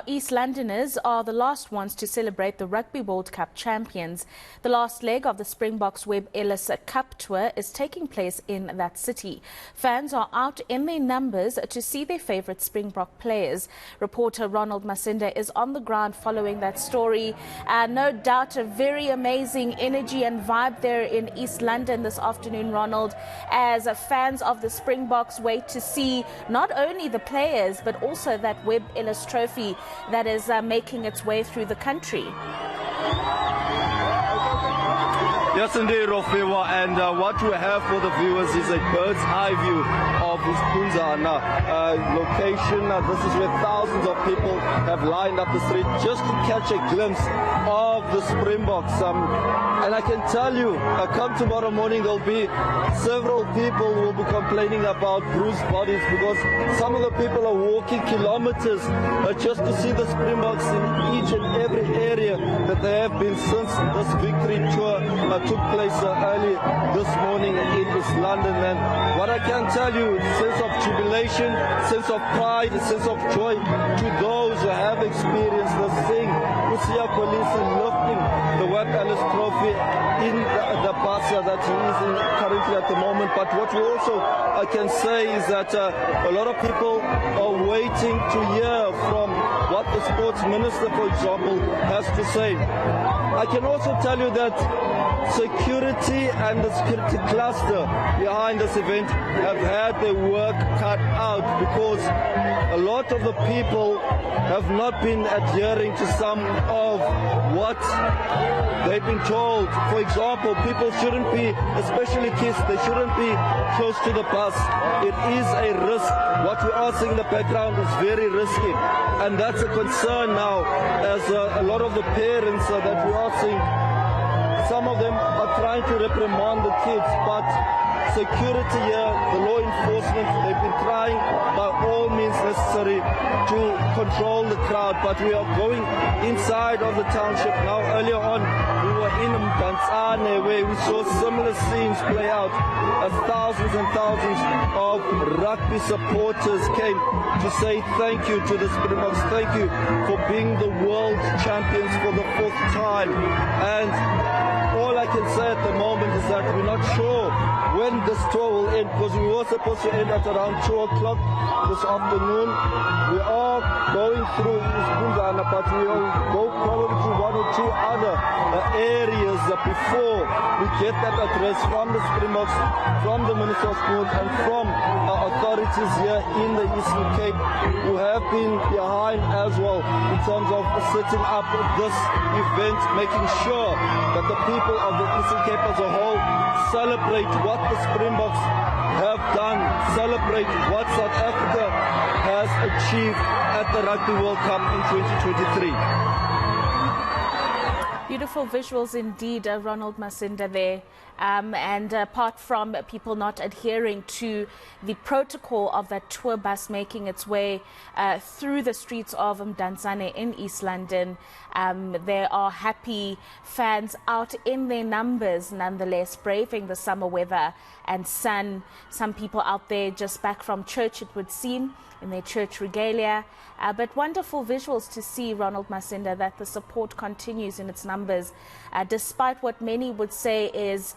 East Londoners are the last ones to celebrate the Rugby World Cup champions. The last leg of the Springboks Webb Ellis Cup tour is taking place in that city. Fans are out in their numbers to see their favourite Springbok players. Reporter Ronald Masinda is on the ground following that story. No doubt a very amazing energy and vibe there in East London this afternoon, Ronald, as fans of the Springboks wait to see not only the players but also that Webb Ellis trophy that is making its way through the country. Yes, indeed, Rofiwa, and what we have for the viewers is a bird's eye view of Iskunzana location. This is where thousands of people have lined up the street just to catch a glimpse of the Springboks. And I can tell you, come tomorrow morning, there'll be several people who will be complaining about bruised bodies because some of the people are walking kilometers just to see the Springboks in each and every area that they have been since this victory tour took place early this morning in East London. And what I can tell you, sense of jubilation, sense of pride, sense of joy to those who have experienced this thing. We see our police lifting the Webb Ellis trophy in the bus that he is in currently at the moment. But what we also can say is that a lot of people are waiting to hear from what the sports minister, for example, has to say. I can also tell you that security and the security cluster behind this event have had their work cut out because a lot of the people have not been adhering to some of what they've been told. For example, people shouldn't be, especially kids, they shouldn't be close to the bus. It is a risk. What we are seeing in the background is very risky, and that's a concern now as a lot of the parents that we are seeing, some of them are trying to reprimand the kids, but security here, the law enforcement, they've been trying by all means necessary to control the crowd, but we are going inside of the township now. Earlier on, we were in eMonti where we saw similar scenes play out as thousands and thousands of rugby supporters came to say thank you to the Springboks, thank you for being the world champions for the fourth time. And all I can say at the moment is that we're not sure when this tour will end, because we were supposed to end at around 2 o'clock this afternoon. We are going through Iskunzana, but we will go probably to 1 or 2 other areas before we get that address from the Springboks, from the Minister of Sport, and from authorities here in the Eastern Cape who have been behind as well in terms of setting up this event, making sure that the people of the Eastern Cape as a whole celebrate what the Springboks have done, celebrate what South Africa has achieved at the Rugby World Cup in 2023. Beautiful visuals indeed, Ronald Masinda there. And apart from people not adhering to the protocol of that tour bus making its way through the streets of Mdantsane in East London, there are happy fans out in their numbers nonetheless, braving the summer weather and sun. Some people out there just back from church, it would seem, in their church regalia. But wonderful visuals to see, Ronald Masinda, that the support continues in its numbers, despite what many would say is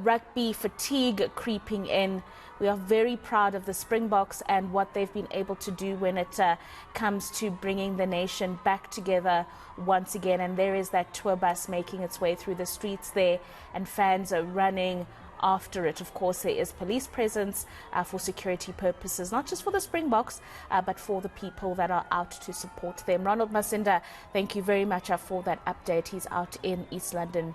rugby fatigue creeping in. We are very proud of the Springboks and what they've been able to do when it comes to bringing the nation back together once again. And there is that tour bus making its way through the streets there, and fans are running after it. Of course, there is police presence for security purposes, not just for the Springboks, but for the people that are out to support them. Ronald Masinda, thank you very much for that update. He's out in East London.